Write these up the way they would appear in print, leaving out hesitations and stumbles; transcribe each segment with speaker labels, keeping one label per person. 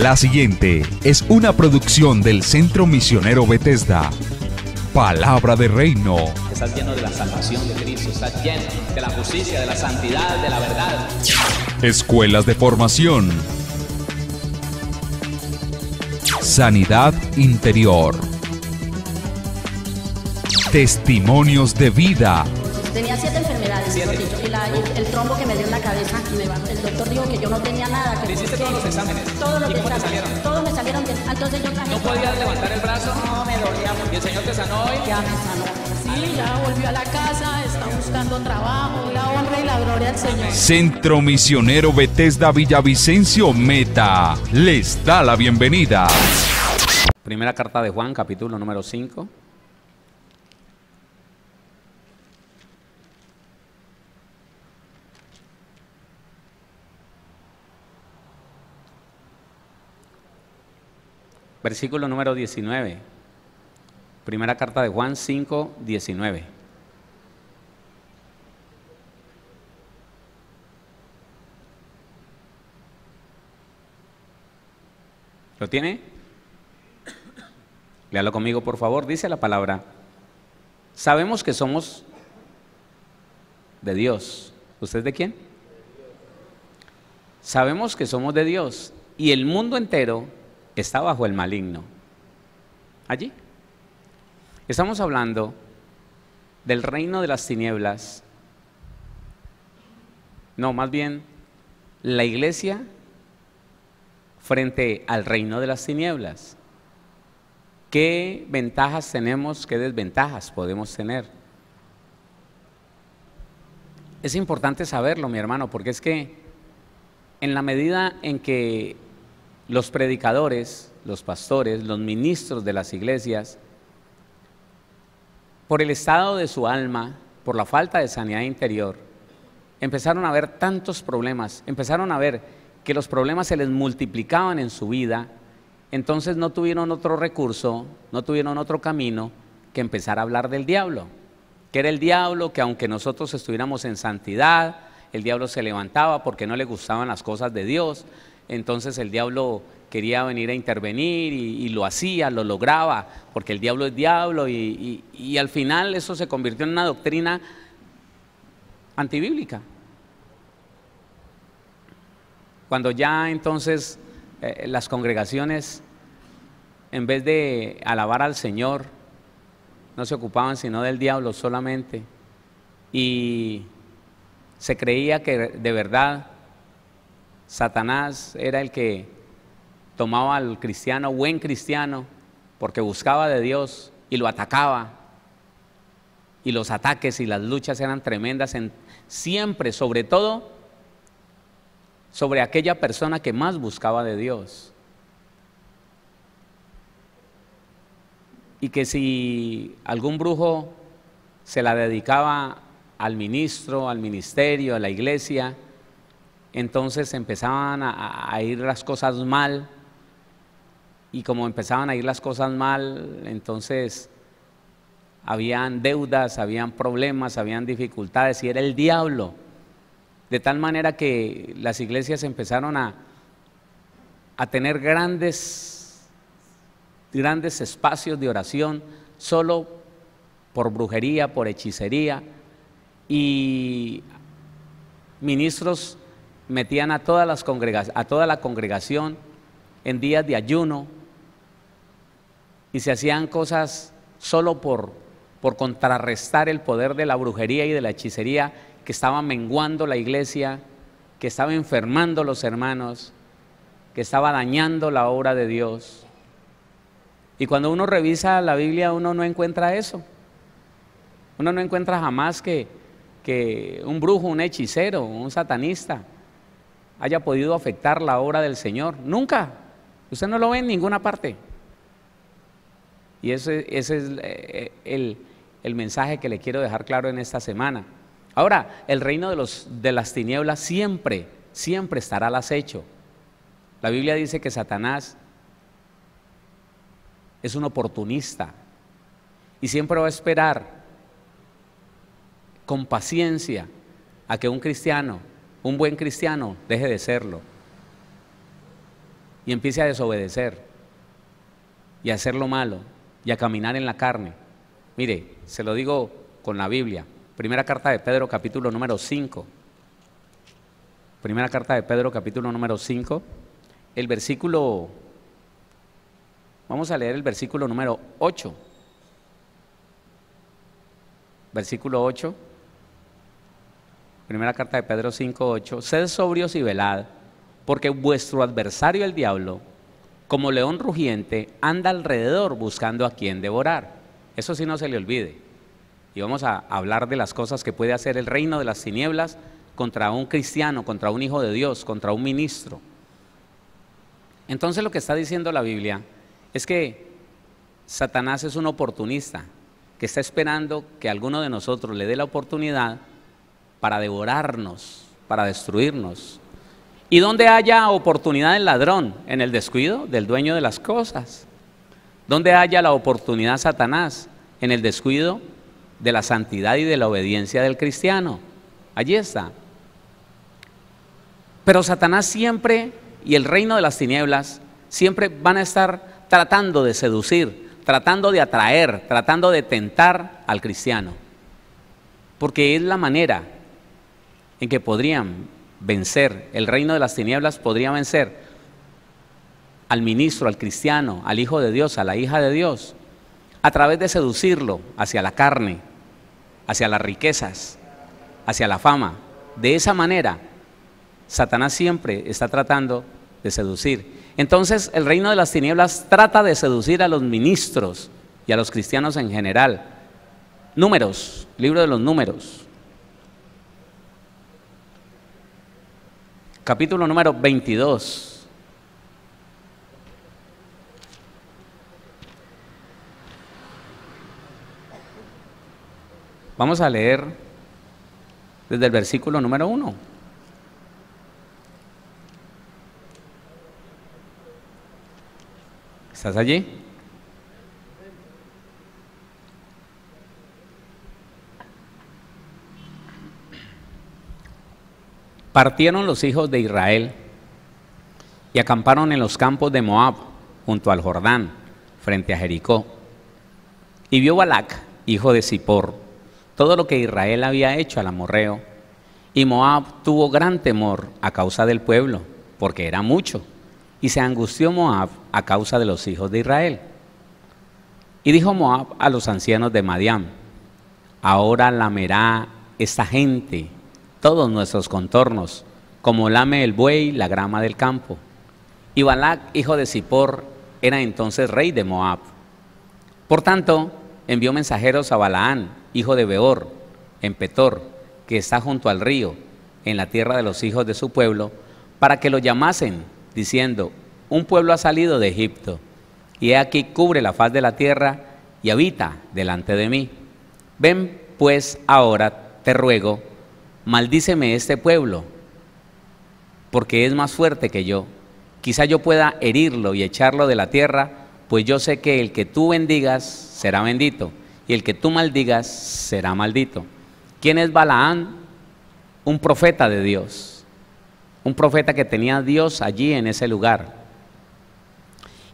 Speaker 1: La siguiente es una producción del Centro Misionero Bethesda. Palabra de Reino.
Speaker 2: Estás lleno de la salvación de Cristo, estás lleno de la justicia, de la santidad, de la verdad.
Speaker 1: Escuelas de formación. Sanidad interior. Testimonios de vida.
Speaker 3: Tenía 7 enfermedades, mejor dicho, y el trombo que me dio en la cabeza, el doctor dijo que yo no tenía nada. Que
Speaker 2: ¿Hiciste todos los exámenes?
Speaker 3: Todos los
Speaker 2: ¿Y cómo te
Speaker 3: exámenes,
Speaker 2: salieron?
Speaker 3: todos me salieron bien. Entonces yo traje...
Speaker 2: ¿No podías levantar el brazo?
Speaker 3: No, me dolía mucho.
Speaker 2: ¿Y el Señor te sanó hoy?
Speaker 3: Ya me sanó.
Speaker 4: Sí, ya volvió a la casa, está buscando trabajo, la honra y la gloria al Señor.
Speaker 1: Centro Misionero Bethesda Villavicencio Meta les da la bienvenida.
Speaker 2: Primera carta de Juan, capítulo número 5. Versículo número 19. Primera carta de Juan 5, 19. ¿Lo tiene? Léalo conmigo, por favor. Dice la palabra: sabemos que somos de Dios. ¿Usted es de quién? Sabemos que somos de Dios y el mundo entero está bajo el maligno. Allí estamos hablando del reino de las tinieblas. No, más bien la iglesia frente al reino de las tinieblas. ¿Qué ventajas tenemos? ¿Qué desventajas podemos tener? Es importante saberlo, mi hermano, porque es que en la medida en que los predicadores, los pastores, los ministros de las iglesias, por el estado de su alma, por la falta de sanidad interior, empezaron a ver tantos problemas, empezaron a ver que los problemas se les multiplicaban en su vida, entonces no tuvieron otro recurso, no tuvieron otro camino que empezar a hablar del diablo. Que era el diablo, que aunque nosotros estuviéramos en santidad, el diablo se levantaba porque no le gustaban las cosas de Dios. Entonces el diablo quería venir a intervenir y lo hacía, lo lograba, porque el diablo es diablo y al final eso se convirtió en una doctrina antibíblica. Cuando ya entonces las congregaciones, en vez de alabar al Señor, no se ocupaban sino del diablo solamente, y se creía que de verdad Satanás era el que tomaba al cristiano, buen cristiano, porque buscaba de Dios y lo atacaba. Y los ataques y las luchas eran tremendas siempre, sobre todo, sobre aquella persona que más buscaba de Dios. Y que si algún brujo se la dedicaba al ministro, al ministerio, a la iglesia, entonces empezaban a ir las cosas mal, y como empezaban a ir las cosas mal, entonces habían deudas, habían problemas, habían dificultades, y era el diablo, de tal manera que las iglesias empezaron a tener grandes espacios de oración solo por brujería, por hechicería, y ministros metían a toda la congregación en días de ayuno, y se hacían cosas solo por contrarrestar el poder de la brujería y de la hechicería que estaba menguando la iglesia, que estaba enfermando los hermanos, que estaba dañando la obra de Dios. Y cuando uno revisa la Biblia, uno no encuentra eso. Uno no encuentra jamás que un brujo, un hechicero, un satanista haya podido afectar la obra del Señor. Nunca. Usted no lo ve en ninguna parte. Y ese es el mensaje que le quiero dejar claro en esta semana. Ahora, el reino de las tinieblas siempre estará al acecho. La Biblia dice que Satanás es un oportunista y siempre va a esperar con paciencia a que un cristiano, un buen cristiano, deje de serlo. y empiece a desobedecer y a hacer lo malo y a caminar en la carne. Mire, se lo digo con la Biblia. Primera carta de Pedro, capítulo número 5. Primera carta de Pedro, capítulo número 5. El versículo, vamos a leer el versículo número 8. Versículo 8. Primera carta de Pedro 5, 8. Sed sobrios y velad, porque vuestro adversario el diablo, como león rugiente, anda alrededor buscando a quien devorar. Eso sí no se le olvide. Y vamos a hablar de las cosas que puede hacer el reino de las tinieblas contra un cristiano, contra un hijo de Dios, contra un ministro. Entonces lo que está diciendo la Biblia es que Satanás es un oportunista que está esperando que alguno de nosotros le dé la oportunidad para devorarnos, para destruirnos. Y donde haya oportunidad del ladrón, en el descuido del dueño de las cosas. Donde haya la oportunidad Satanás, en el descuido de la santidad y de la obediencia del cristiano. Allí está. Pero Satanás siempre, y el reino de las tinieblas, siempre van a estar tratando de seducir, tratando de atraer, tratando de tentar al cristiano. Porque es la manera en que podrían vencer, el reino de las tinieblas podría vencer al ministro, al cristiano, al hijo de Dios, a la hija de Dios, a través de seducirlo hacia la carne, hacia las riquezas, hacia la fama. De esa manera, Satanás siempre está tratando de seducir. Entonces, el reino de las tinieblas trata de seducir a los ministros y a los cristianos en general. Números, libro de los Números. Capítulo número 22. Vamos a leer desde el versículo número 1. ¿Estás allí? Partieron los hijos de Israel y acamparon en los campos de Moab, junto al Jordán, frente a Jericó. Y vio Balac, hijo de Zippor, todo lo que Israel había hecho al amorreo. Y Moab tuvo gran temor a causa del pueblo, porque era mucho. Y se angustió Moab a causa de los hijos de Israel. Y dijo Moab a los ancianos de Madián: ahora lamerá esta gente todos nuestros contornos, como lame el buey la grama del campo. Y Balac, hijo de Zippor, era entonces rey de Moab. Por tanto, envió mensajeros a Balaán, hijo de Beor, en Petor, que está junto al río, en la tierra de los hijos de su pueblo, para que lo llamasen, diciendo: un pueblo ha salido de Egipto, y he aquí cubre la faz de la tierra y habita delante de mí. Ven pues ahora, te ruego, maldíceme este pueblo, porque es más fuerte que yo. Quizá yo pueda herirlo y echarlo de la tierra, pues yo sé que el que tú bendigas será bendito, y el que tú maldigas será maldito. ¿Quién es Balaán? Un profeta de Dios, un profeta que tenía a Dios allí en ese lugar.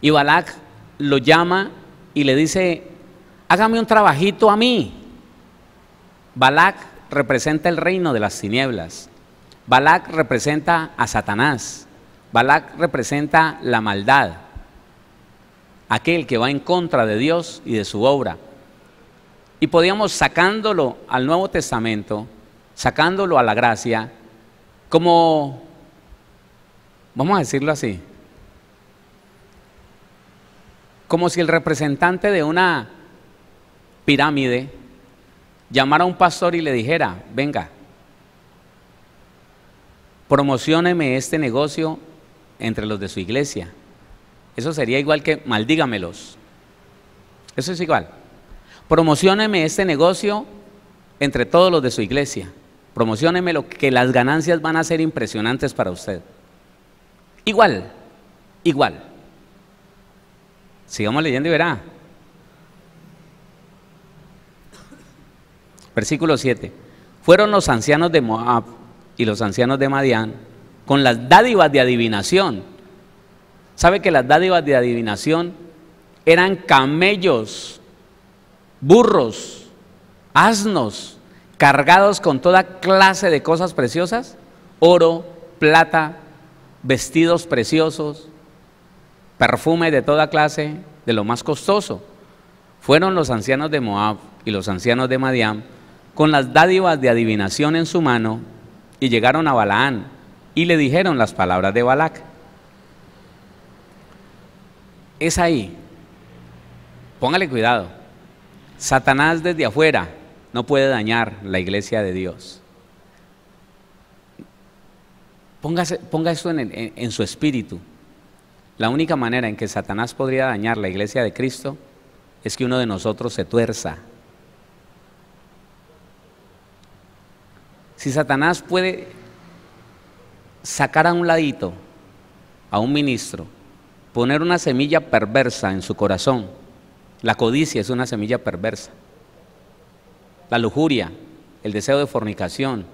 Speaker 2: Y Balac lo llama y le dice: hágame un trabajito a mí. Balac representa el reino de las tinieblas. Balac representa a Satanás. Balac representa la maldad, aquel que va en contra de Dios y de su obra. Y podíamos, sacándolo al Nuevo Testamento, sacándolo a la gracia, como, vamos a decirlo así, como si el representante de una pirámide llamara a un pastor y le dijera: venga, promocióneme este negocio entre los de su iglesia. Eso sería igual que maldígamelos. Eso es igual. Promocióneme este negocio entre todos los de su iglesia. Promocióneme lo que las ganancias van a ser impresionantes para usted. Igual, igual. Sigamos leyendo y verá. Versículo 7. Fueron los ancianos de Moab y los ancianos de Madián con las dádivas de adivinación. ¿Sabe que las dádivas de adivinación eran camellos, burros, asnos, cargados con toda clase de cosas preciosas? Oro, plata, vestidos preciosos, perfume de toda clase, de lo más costoso. Fueron los ancianos de Moab y los ancianos de Madián con las dádivas de adivinación en su mano y llegaron a Balaán y le dijeron las palabras de Balac. Es ahí, póngale cuidado, Satanás desde afuera no puede dañar la iglesia de Dios. Ponga esto en su espíritu. La única manera en que Satanás podría dañar la iglesia de Cristo es que uno de nosotros se tuerza. Si Satanás puede sacar a un ladito a un ministro, poner una semilla perversa en su corazón, la codicia es una semilla perversa, la lujuria, el deseo de fornicación,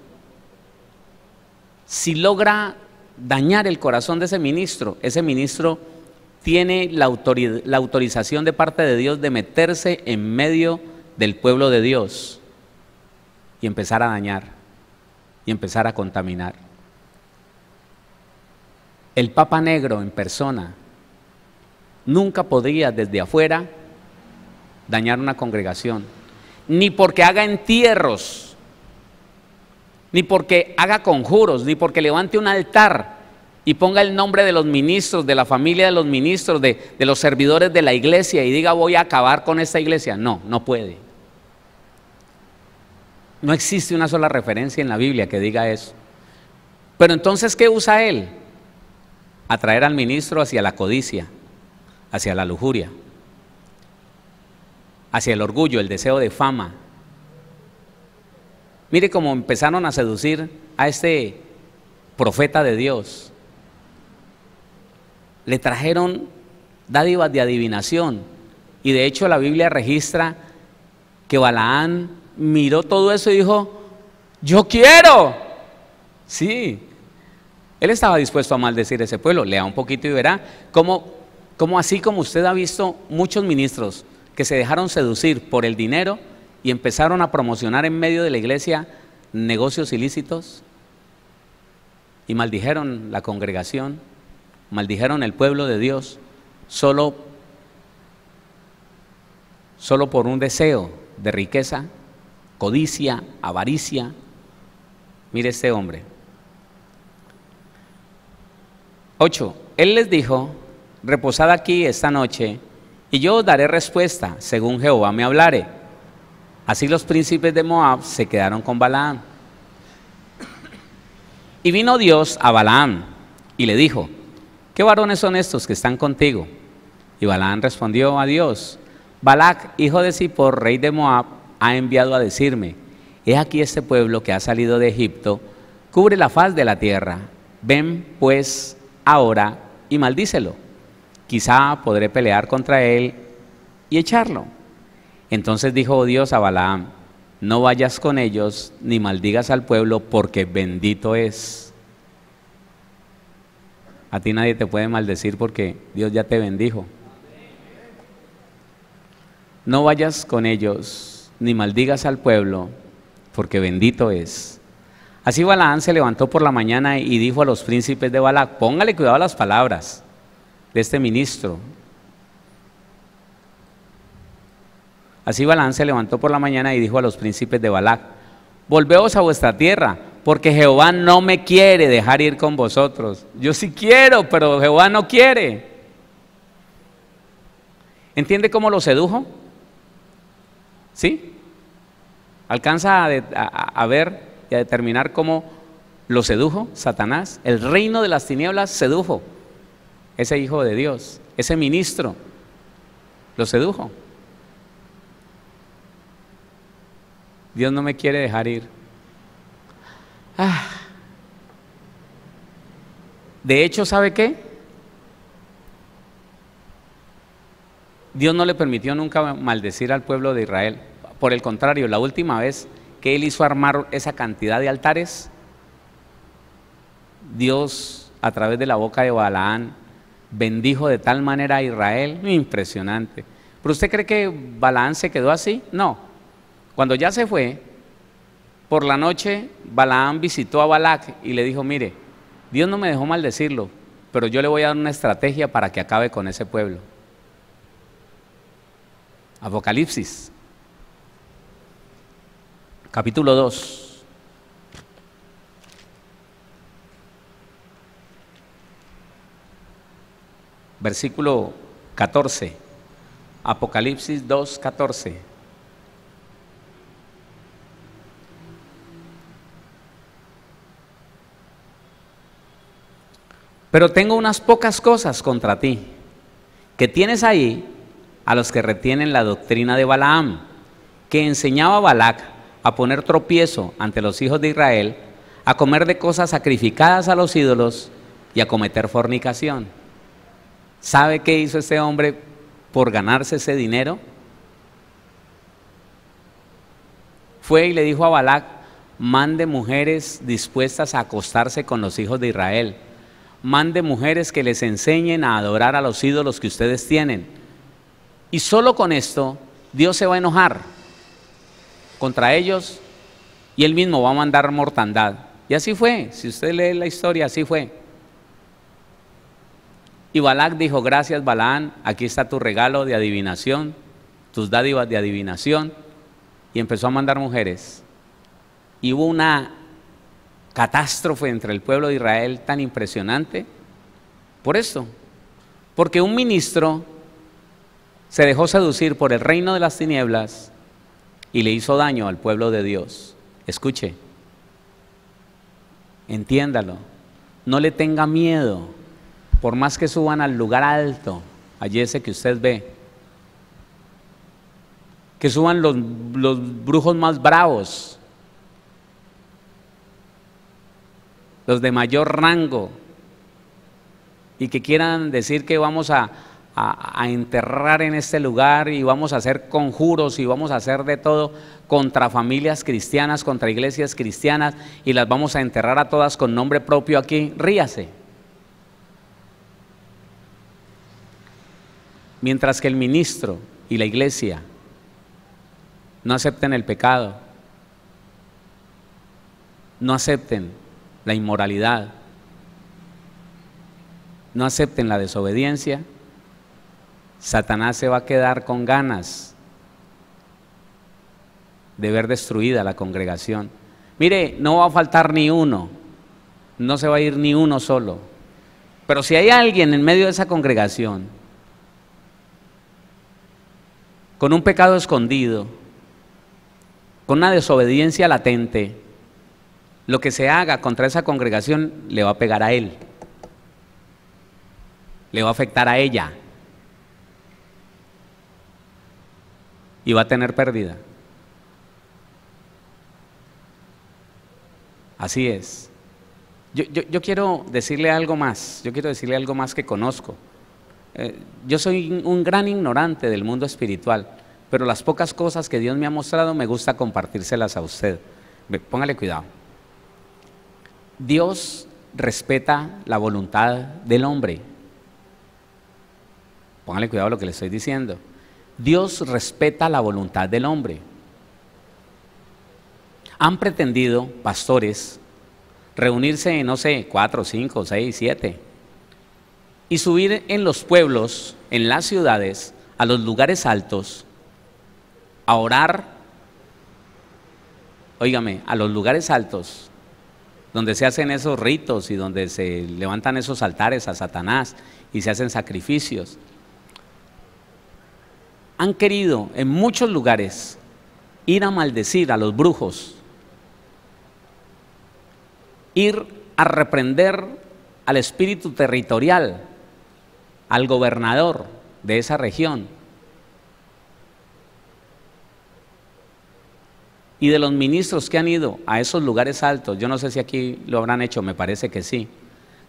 Speaker 2: si logra dañar el corazón de ese ministro tiene la autorización de parte de Dios de meterse en medio del pueblo de Dios y empezar a dañar y empezar a contaminar. El Papa Negro en persona nunca podría desde afuera dañar una congregación, ni porque haga entierros, ni porque haga conjuros, ni porque levante un altar y ponga el nombre de los ministros, de la familia de los ministros, de los servidores de la iglesia y diga voy a acabar con esta iglesia. No, no puede. No existe una sola referencia en la Biblia que diga eso. Pero entonces, ¿qué usa él? Atraer al ministro hacia la codicia, hacia la lujuria, hacia el orgullo, el deseo de fama. Mire cómo empezaron a seducir a este profeta de Dios. Le trajeron dádivas de adivinación y de hecho la Biblia registra que Balaán miró todo eso y dijo, yo quiero. Sí, él estaba dispuesto a maldecir a ese pueblo. Lea un poquito y verá cómo así como usted ha visto muchos ministros que se dejaron seducir por el dinero y empezaron a promocionar en medio de la iglesia negocios ilícitos y maldijeron la congregación, maldijeron el pueblo de Dios solo por un deseo de riqueza, codicia, avaricia. Mire este hombre. 8. Él les dijo, reposad aquí esta noche y yo os daré respuesta según Jehová me hablare. Así los príncipes de Moab se quedaron con Balaam. Y vino Dios a Balaam y le dijo, ¿qué varones son estos que están contigo? Y Balaam respondió a Dios, Balac, hijo de Zippor, rey de Moab, ha enviado a decirme, he aquí este pueblo que ha salido de Egipto, cubre la faz de la tierra. Ven pues ahora y maldícelo. Quizá podré pelear contra él y echarlo. Entonces dijo Dios a Balaam, no vayas con ellos ni maldigas al pueblo porque bendito es. A ti nadie te puede maldecir porque Dios ya te bendijo. No vayas con ellos ni maldigas al pueblo porque bendito es. Así Balaam se levantó por la mañana y dijo a los príncipes de Balac, póngale cuidado a las palabras de este ministro. Así Balaam se levantó por la mañana y dijo a los príncipes de Balac, volveos a vuestra tierra, porque Jehová no me quiere dejar ir con vosotros. Yo sí quiero, pero Jehová no quiere. ¿Entiende cómo lo sedujo? ¿Sí? ¿Alcanza a ver y a determinar cómo lo sedujo Satanás? El reino de las tinieblas sedujo ese hijo de Dios, ese ministro, lo sedujo. Dios no me quiere dejar ir. De hecho, ¿sabe qué? Dios no le permitió nunca maldecir al pueblo de Israel. Por el contrario, la última vez que él hizo armar esa cantidad de altares, Dios, a través de la boca de Balaam, bendijo de tal manera a Israel, impresionante. ¿Pero usted cree que Balaam se quedó así? No. Cuando ya se fue, por la noche Balaam visitó a Balac y le dijo, mire, Dios no me dejó maldecirlo, pero yo le voy a dar una estrategia para que acabe con ese pueblo. Apocalipsis, capítulo 2. Versículo 14, Apocalipsis 2, 14. Pero tengo unas pocas cosas contra ti, que tienes ahí a los que retienen la doctrina de Balaam, que enseñaba a Balac a poner tropiezo ante los hijos de Israel, a comer de cosas sacrificadas a los ídolos y a cometer fornicación. ¿Sabe qué hizo este hombre por ganarse ese dinero? Fue y le dijo a Balac, mande mujeres dispuestas a acostarse con los hijos de Israel, mande mujeres que les enseñen a adorar a los ídolos que ustedes tienen. Y solo con esto Dios se va a enojar contra ellos y Él mismo va a mandar mortandad. Y así fue, si usted lee la historia, así fue. Y Balac dijo, gracias Balaam, aquí está tu regalo de adivinación, tus dádivas de adivinación. Y empezó a mandar mujeres. Y hubo una catástrofe entre el pueblo de Israel tan impresionante por esto, porque un ministro se dejó seducir por el reino de las tinieblas y le hizo daño al pueblo de Dios. Escuche, entiéndalo, no le tenga miedo, por más que suban al lugar alto, allí ese que usted ve, que suban los brujos más bravos, los de mayor rango, y que quieran decir que vamos a enterrar en este lugar y vamos a hacer conjuros y vamos a hacer de todo contra familias cristianas, contra iglesias cristianas, y las vamos a enterrar a todas con nombre propio aquí, ríase. Mientras que el ministro y la iglesia no acepten el pecado, no acepten la inmoralidad, no acepten la desobediencia, Satanás se va a quedar con ganas de ver destruida la congregación. Mire, no va a faltar ni uno, no se va a ir ni uno solo, pero si hay alguien en medio de esa congregación con un pecado escondido, con una desobediencia latente, lo que se haga contra esa congregación le va a pegar a él, le va a afectar a ella y va a tener pérdida. Así es. Yo quiero decirle algo más, que conozco. Yo soy un gran ignorante del mundo espiritual, pero las pocas cosas que Dios me ha mostrado me gusta compartírselas a usted. Póngale cuidado. Dios respeta la voluntad del hombre. Póngale cuidado a lo que le estoy diciendo. Dios respeta la voluntad del hombre. Han pretendido pastores reunirse en, no sé, 4, 5, 6, 7 y subir en los pueblos, en las ciudades, a los lugares altos, a orar, óigame, a los lugares altos, donde se hacen esos ritos y donde se levantan esos altares a Satanás y se hacen sacrificios. Han querido en muchos lugares ir a maldecir a los brujos, ir a reprender al espíritu territorial, al gobernador de esa región. Y de los ministros que han ido a esos lugares altos, yo no sé si aquí lo habrán hecho, me parece que sí,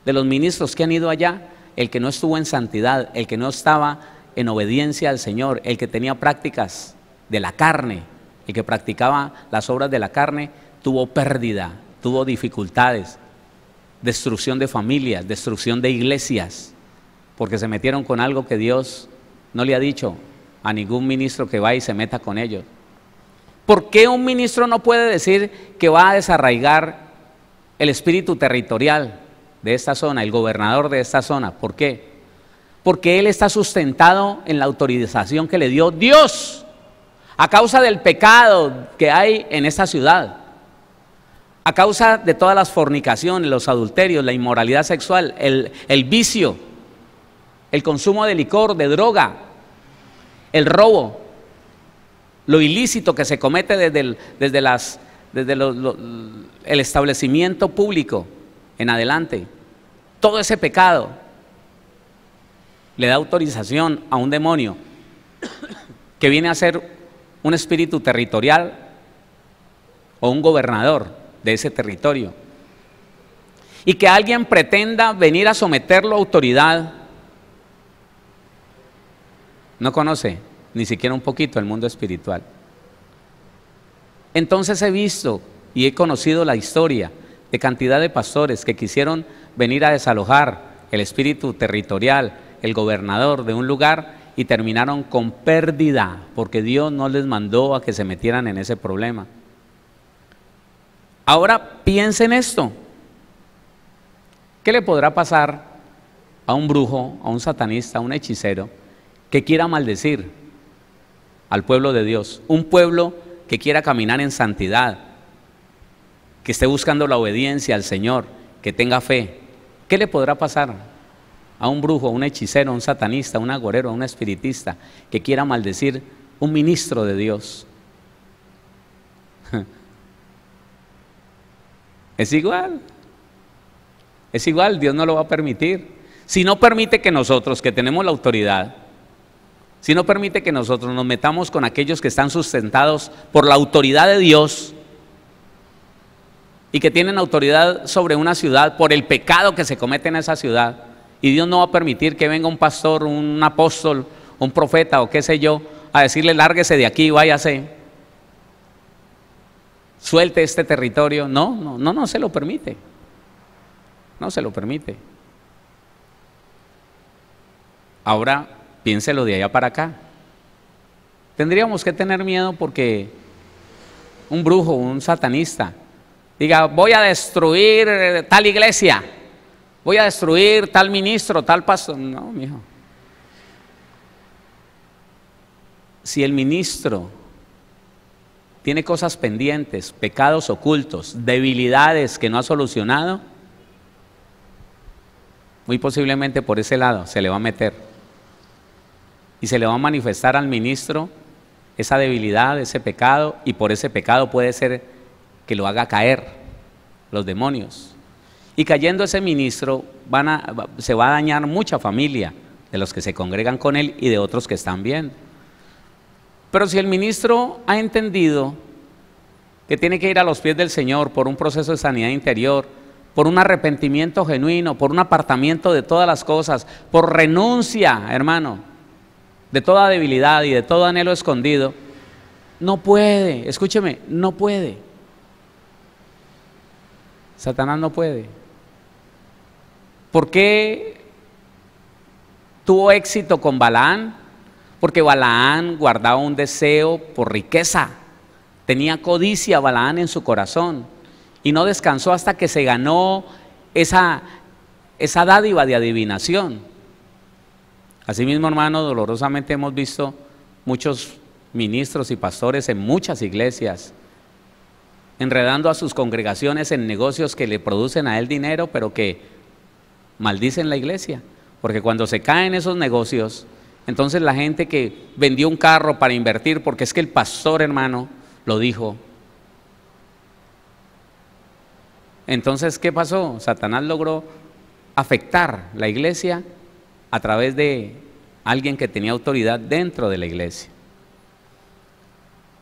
Speaker 2: de los ministros que han ido allá, el que no estuvo en santidad, el que no estaba en obediencia al Señor, el que tenía prácticas de la carne, el que practicaba las obras de la carne, tuvo pérdida, tuvo dificultades, destrucción de familias, destrucción de iglesias. porque se metieron con algo que Dios no le ha dicho a ningún ministro que va y se meta con ellos. ¿Por qué un ministro no puede decir que va a desarraigar el espíritu territorial de esta zona, el gobernador de esta zona? ¿Por qué? Porque él está sustentado en la autorización que le dio Dios a causa del pecado que hay en esta ciudad, a causa de todas las fornicaciones, los adulterios, la inmoralidad sexual, el vicio, el consumo de licor, de droga, el robo, lo ilícito que se comete desde el establecimiento público en adelante. Todo ese pecado le da autorización a un demonio que viene a ser un espíritu territorial o un gobernador de ese territorio, y que alguien pretenda venir a someterlo a autoridad. No conoce ni siquiera un poquito el mundo espiritual. Entonces he visto y he conocido la historia de cantidad de pastores que quisieron venir a desalojar el espíritu territorial, el gobernador de un lugar, y terminaron con pérdida, porque Dios no les mandó a que se metieran en ese problema. Ahora piensen esto: ¿qué le podrá pasar a un brujo, a un satanista, a un hechicero que quiera maldecir al pueblo de Dios? Un pueblo que quiera caminar en santidad, que esté buscando la obediencia al Señor, que tenga fe. ¿Qué le podrá pasar a un brujo, a un hechicero, a un satanista, a un agorero, a un espiritista que quiera maldecir un ministro de Dios? Es igual, Dios no lo va a permitir. Si no permite que nosotros, que tenemos la autoridad, si no permite que nosotros nos metamos con aquellos que están sustentados por la autoridad de Dios y que tienen autoridad sobre una ciudad por el pecado que se comete en esa ciudad, y Dios no va a permitir que venga un pastor, un apóstol, un profeta o qué sé yo, a decirle: lárguese de aquí, váyase, suelte este territorio. No se lo permite. No se lo permite. Ahora piénselo de allá para acá. Tendríamos que tener miedo porque un brujo, un satanista diga: voy a destruir tal iglesia, voy a destruir tal ministro, tal pastor. No, mijo. Si el ministro tiene cosas pendientes, pecados ocultos, debilidades que no ha solucionado, muy posiblemente por ese lado se le va a meter y se le va a manifestar al ministro esa debilidad, ese pecado, y por ese pecado puede ser que lo haga caer los demonios. Y cayendo ese ministro se va a dañar mucha familia de los que se congregan con él y de otros que están viendo. Pero si el ministro ha entendido que tiene que ir a los pies del Señor por un proceso de sanidad interior, por un arrepentimiento genuino, por un apartamiento de todas las cosas, por renuncia, hermano, de toda debilidad y de todo anhelo escondido, no puede, escúcheme, no puede. Satanás no puede. ¿Por qué tuvo éxito con Balaán? Porque Balaán guardaba un deseo por riqueza, tenía codicia Balaán en su corazón, y no descansó hasta que se ganó esa dádiva de adivinación. Asimismo, hermano, dolorosamente hemos visto muchos ministros y pastores en muchas iglesias enredando a sus congregaciones en negocios que le producen a él dinero, pero que maldicen la iglesia, porque cuando se caen esos negocios, entonces la gente que vendió un carro para invertir, porque es que el pastor, hermano, lo dijo. Entonces, ¿qué pasó? Satanás logró afectar la iglesia a través de alguien que tenía autoridad dentro de la iglesia.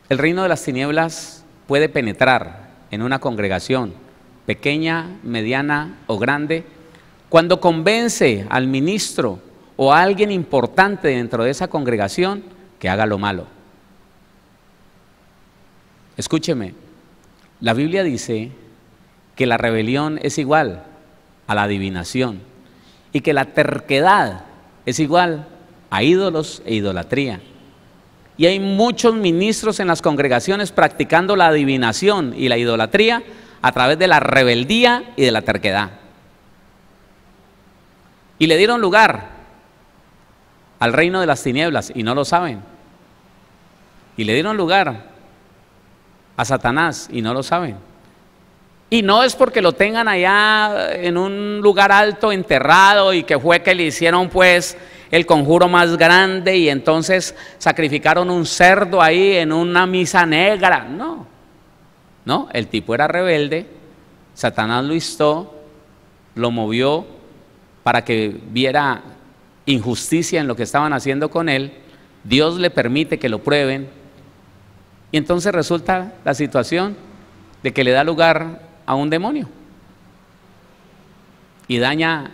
Speaker 2: El reino de las tinieblas puede penetrar en una congregación, pequeña, mediana o grande, cuando convence al ministro o a alguien importante dentro de esa congregación que haga lo malo. Escúcheme, la Biblia dice que la rebelión es igual a la adivinación y que la terquedad es igual a ídolos e idolatría. Y hay muchos ministros en las congregaciones practicando la adivinación y la idolatría a través de la rebeldía y de la terquedad. Y le dieron lugar al reino de las tinieblas y no lo saben. Y le dieron lugar a Satanás y no lo saben. Y no es porque lo tengan allá en un lugar alto, enterrado, y que fue que le hicieron pues el conjuro más grande y entonces sacrificaron un cerdo ahí en una misa negra. No, no, el tipo era rebelde, Satanás lo instó, lo movió para que viera injusticia en lo que estaban haciendo con él. Dios le permite que lo prueben y entonces resulta la situación de que le da lugar a un demonio y daña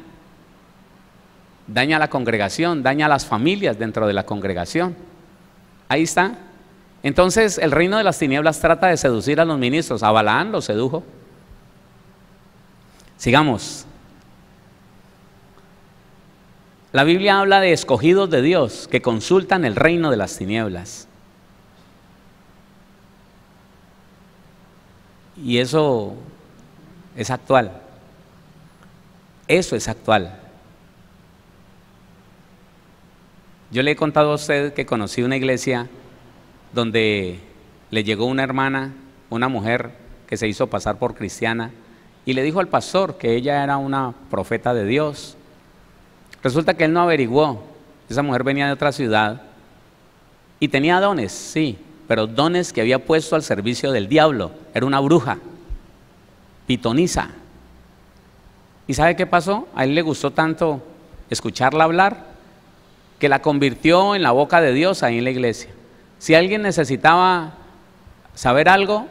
Speaker 2: a la congregación, daña a las familias dentro de la congregación. Ahí está. Entonces el reino de las tinieblas trata de seducir a los ministros. A Balaán lo sedujo. Sigamos. La Biblia habla de escogidos de Dios que consultan el reino de las tinieblas. Y eso es actual. Eso es actual. Yo le he contado a usted que conocí una iglesia donde le llegó una hermana, una mujer que se hizo pasar por cristiana, y le dijo al pastor que ella era una profeta de Dios. Resulta que él no averiguó. Esa mujer venía de otra ciudad y tenía dones, sí, pero dones que había puesto al servicio del diablo. Era una bruja, pitonisa. ¿Y sabe qué pasó? A él le gustó tanto escucharla hablar que la convirtió en la boca de Dios ahí en la iglesia. Si alguien necesitaba saber algo,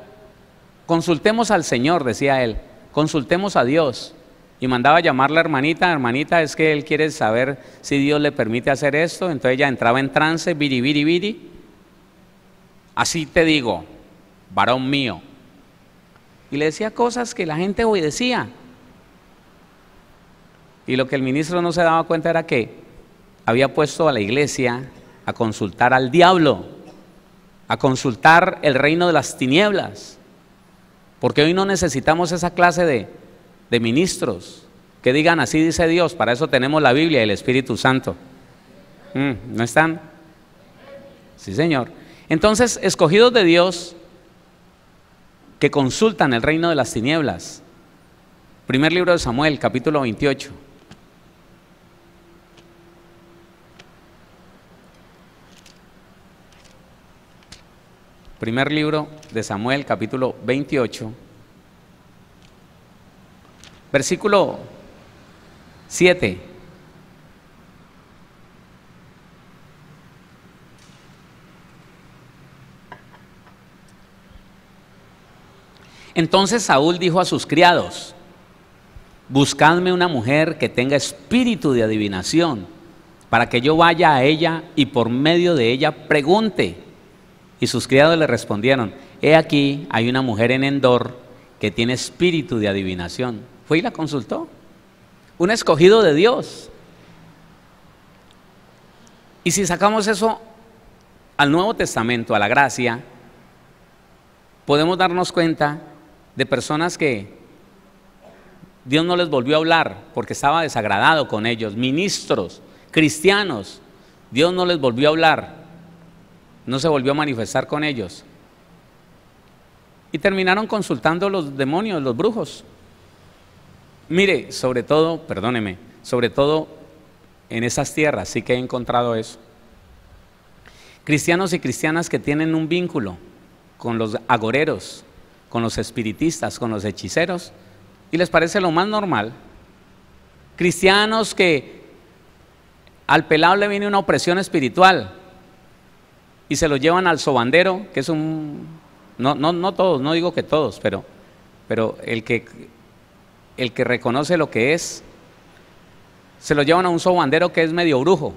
Speaker 2: consultemos al Señor, decía él, consultemos a Dios. Y mandaba a llamar a la hermanita, hermanita, es que él quiere saber si Dios le permite hacer esto. Entonces ella entraba en trance, viri, viri, viri. Así te digo, varón mío. Y le decía cosas que la gente obedecía. Y lo que el ministro no se daba cuenta era que había puesto a la iglesia a consultar al diablo, a consultar el reino de las tinieblas. Porque hoy no necesitamos esa clase de ministros que digan así dice Dios. Para eso tenemos la Biblia y el Espíritu Santo. ¿No están? Sí, Señor. Entonces, escogidos de Dios que consultan el reino de las tinieblas. Primer libro de Samuel, capítulo 28. Primer libro de Samuel, capítulo 28. Versículo 7. Entonces Saúl dijo a sus criados: buscadme una mujer que tenga espíritu de adivinación, para que yo vaya a ella y por medio de ella pregunte. Y sus criados le respondieron: he aquí, hay una mujer en Endor que tiene espíritu de adivinación. Fue y la consultó. Un escogido de Dios. Y si sacamos eso al Nuevo Testamento, a la gracia, podemos darnos cuenta de personas que Dios no les volvió a hablar porque estaba desagradado con ellos. Ministros, cristianos, Dios no les volvió a hablar, no se volvió a manifestar con ellos. Y terminaron consultando los demonios, los brujos. Mire, sobre todo, perdóneme, sobre todo en esas tierras sí que he encontrado eso. Cristianos y cristianas que tienen un vínculo con los agoreros, con los espiritistas, con los hechiceros, y les parece lo más normal. Cristianos que al pelado le viene una opresión espiritual y se lo llevan al sobandero, que es un... No todos, no digo que todos, pero el que reconoce lo que es, se lo llevan a un sobandero que es medio brujo,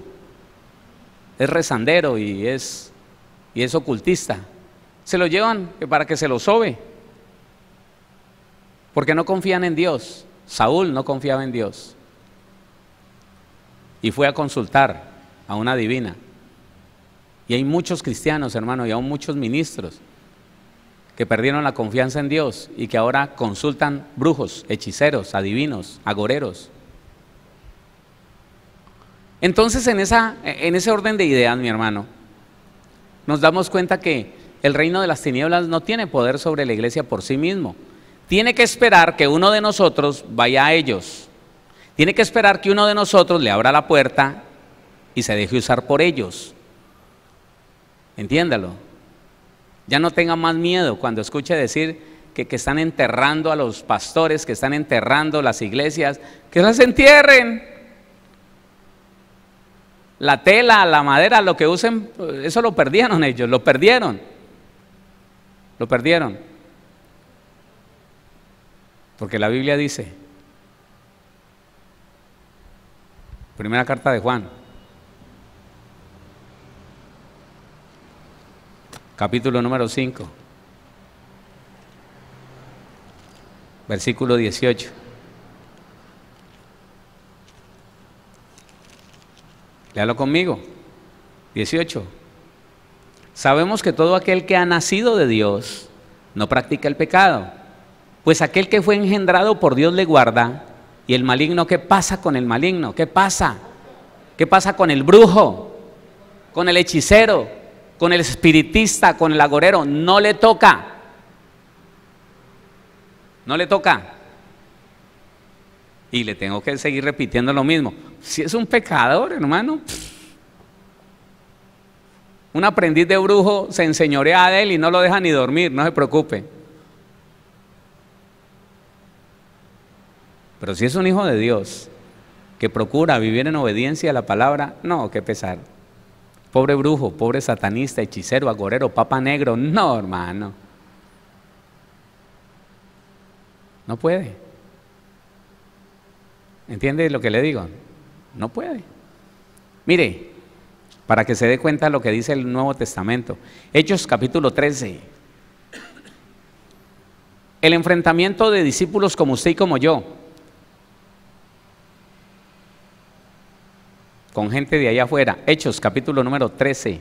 Speaker 2: es rezandero y es ocultista. Se lo llevan para que se lo sobe, porque no confían en Dios. Saúl no confiaba en Dios. y fue a consultar a una adivina. Y hay muchos cristianos, hermano, y aún muchos ministros que perdieron la confianza en Dios y que ahora consultan brujos, hechiceros, adivinos, agoreros. Entonces, en ese orden de ideas, mi hermano, nos damos cuenta que el reino de las tinieblas no tiene poder sobre la iglesia por sí mismo. Tiene que esperar que uno de nosotros vaya a ellos. Tiene que esperar que uno de nosotros le abra la puerta y se deje usar por ellos. Entiéndalo. Ya no tenga más miedo cuando escuche decir que están enterrando a los pastores, que están enterrando las iglesias, que las entierren. La tela, la madera, lo que usen, eso lo perdieron ellos, lo perdieron. Lo perdieron. Porque la Biblia dice, primera carta de Juan, capítulo número 5, versículo 18. Léalo conmigo. 18. Sabemos que todo aquel que ha nacido de Dios no practica el pecado, pues aquel que fue engendrado por Dios le guarda. Y el maligno, ¿qué pasa con el maligno? ¿Qué pasa? ¿Qué pasa con el brujo? ¿Con el hechicero? ¿Con el espiritista? ¿Con el agorero? No le toca. No le toca. Y le tengo que seguir repitiendo lo mismo. Si es un pecador, hermano, un aprendiz de brujo se enseñorea de él y no lo deja ni dormir, no se preocupe. Pero si es un hijo de Dios que procura vivir en obediencia a la palabra, no, qué pesar. Pobre brujo, pobre satanista, hechicero, agorero, papa negro, no, hermano. No puede. ¿Entiende lo que le digo? No puede. Mire, para que se dé cuenta de lo que dice el Nuevo Testamento. Hechos capítulo 13. El enfrentamiento de discípulos como usted y como yo, con gente de allá afuera. Hechos capítulo número 13.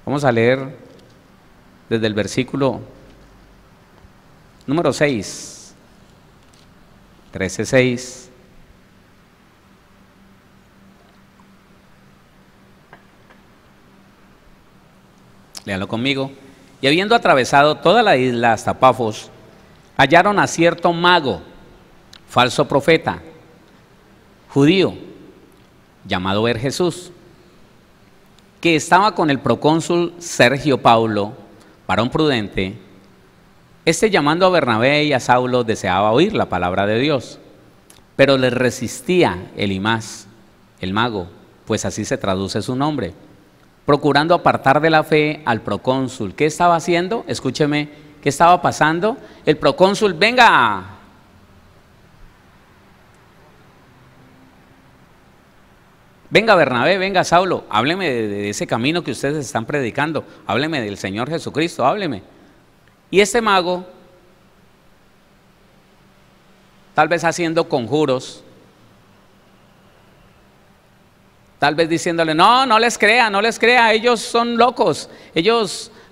Speaker 2: Vamos a leer desde el versículo número 6. 13:6. Léalo conmigo. Y habiendo atravesado toda la isla hasta Pafos, hallaron a cierto mago, falso profeta, judío, llamado Bar-Jesús, que estaba con el procónsul Sergio Paulo, varón prudente. Este, llamando a Bernabé y a Saulo, deseaba oír la palabra de Dios, pero le resistía Elimas, el mago, pues así se traduce su nombre, procurando apartar de la fe al procónsul. ¿Qué estaba haciendo? Escúcheme, ¿qué estaba pasando? El procónsul, venga, Bernabé, venga Saulo, hábleme de ese camino que ustedes están predicando, hábleme del Señor Jesucristo, hábleme. Y este mago, tal vez haciendo conjuros, tal vez diciéndole, no les crea, ellos son locos,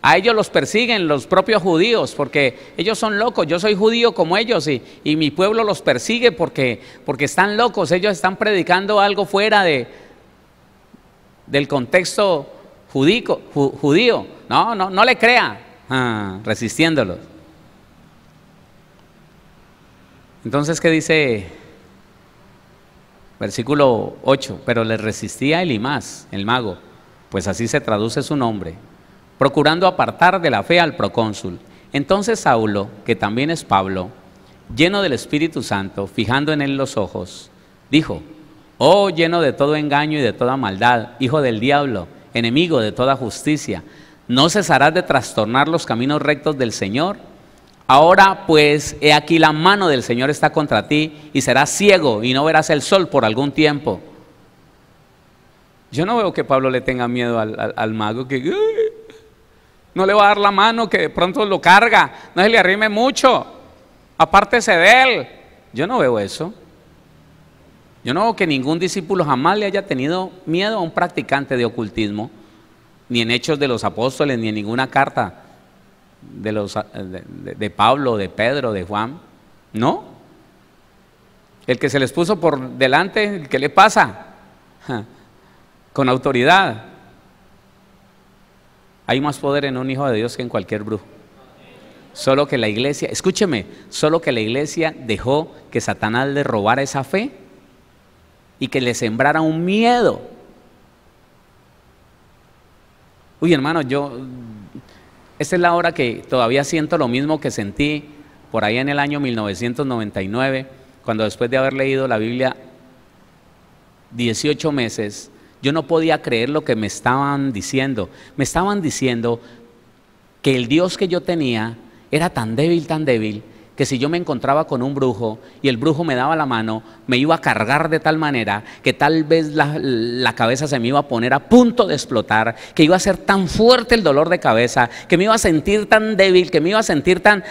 Speaker 2: a ellos los persiguen los propios judíos, porque ellos son locos, yo soy judío como ellos, y mi pueblo los persigue porque están locos, ellos están predicando algo fuera del contexto judío, no le crea. Resistiéndolos. Entonces, ¿qué dice? Versículo 8. Pero le resistía Elimas, el mago, pues así se traduce su nombre, procurando apartar de la fe al procónsul. Entonces Saulo, que también es Pablo, lleno del Espíritu Santo, fijando en él los ojos, dijo: oh, lleno de todo engaño y de toda maldad, hijo del diablo, enemigo de toda justicia, ¿no cesarás de trastornar los caminos rectos del Señor? Ahora pues, he aquí la mano del Señor está contra ti, y serás ciego y no verás el sol por algún tiempo. Yo no veo que Pablo le tenga miedo al mago, que no le va a dar la mano, que de pronto lo carga, no se le arrime mucho, apártese de él. Yo no veo eso. Yo no veo que ningún discípulo jamás le haya tenido miedo a un practicante de ocultismo, ni en Hechos de los Apóstoles, ni en ninguna carta de Pablo, de Pedro, de Juan. No. El que se les puso por delante, ¿qué le pasa? Con autoridad. Hay más poder en un hijo de Dios que en cualquier brujo. Solo que la iglesia, escúcheme, solo que la iglesia dejó que Satanás le robara esa fe y que le sembrara un miedo. Uy, hermano, esta es la hora que todavía siento lo mismo que sentí por ahí en el año 1999, cuando después de haber leído la Biblia 18 meses, yo no podía creer lo que me estaban diciendo. Me estaban diciendo que el Dios que yo tenía era tan débil, que si yo me encontraba con un brujo y el brujo me daba la mano, me iba a cargar de tal manera que tal vez la cabeza se me iba a poner a punto de explotar, que iba a ser tan fuerte el dolor de cabeza, que me iba a sentir tan débil, que me iba a sentir tan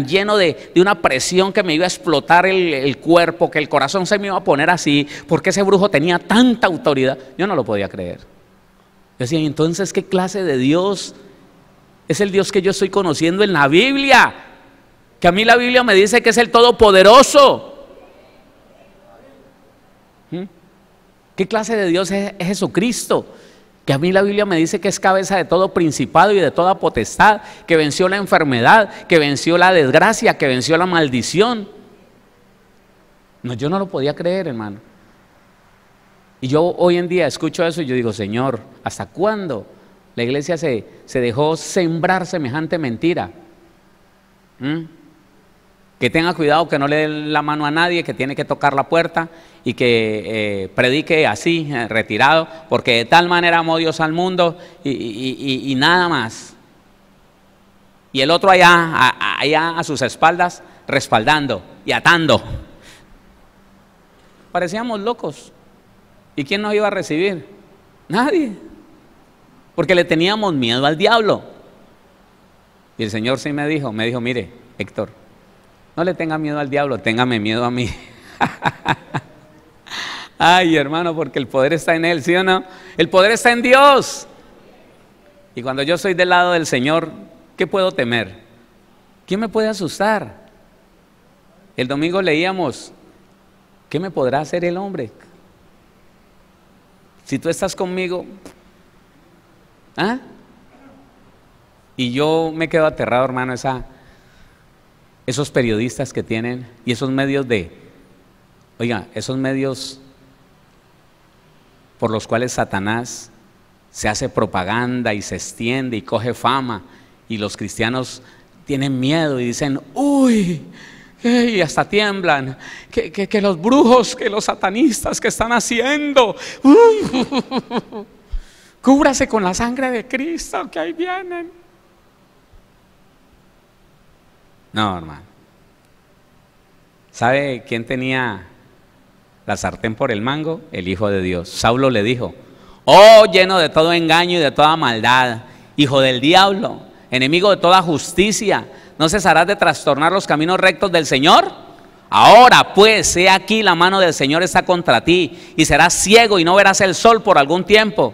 Speaker 2: lleno de una presión que me iba a explotar el cuerpo, que el corazón se me iba a poner así, porque ese brujo tenía tanta autoridad. Yo no lo podía creer. Yo decía, entonces, ¿qué clase de Dios es el Dios que yo estoy conociendo en la Biblia? Que a mí la Biblia me dice que es el Todopoderoso. ¿Qué clase de Dios es Jesucristo? Que a mí la Biblia me dice que es cabeza de todo principado y de toda potestad, que venció la enfermedad, que venció la desgracia, que venció la maldición. No, yo no lo podía creer, hermano. Y yo hoy en día escucho eso y yo digo, Señor, ¿hasta cuándo la iglesia se dejó sembrar semejante mentira? Que tenga cuidado, que no le dé la mano a nadie, que tiene que tocar la puerta y que predique así, retirado, porque de tal manera amó Dios al mundo y nada más. Y el otro allá a sus espaldas, respaldando y atando. Parecíamos locos. ¿Y quién nos iba a recibir? Nadie. Porque le teníamos miedo al diablo. Y el Señor sí me dijo, mire, Héctor, no le tenga miedo al diablo, téngame miedo a mí. Ay, hermano, porque el poder está en Él, ¿sí o no? El poder está en Dios. Y cuando yo soy del lado del Señor, ¿qué puedo temer? ¿Quién me puede asustar? El domingo leíamos, ¿qué me podrá hacer el hombre? Si tú estás conmigo, ¿ah? Y yo me quedo aterrado, hermano, esos periodistas que tienen y esos medios esos medios por los cuales Satanás se hace propaganda y se extiende y coge fama, y los cristianos tienen miedo y dicen, uy, y hasta tiemblan, que los brujos, que los satanistas que están haciendo, cúbrase con la sangre de Cristo, que ahí vienen. No, hermano. ¿Sabe quién tenía la sartén por el mango? El Hijo de Dios. Saulo le dijo, oh, lleno de todo engaño y de toda maldad, hijo del diablo, enemigo de toda justicia, ¿no cesarás de trastornar los caminos rectos del Señor? Ahora pues, he aquí la mano del Señor está contra ti, y serás ciego y no verás el sol por algún tiempo.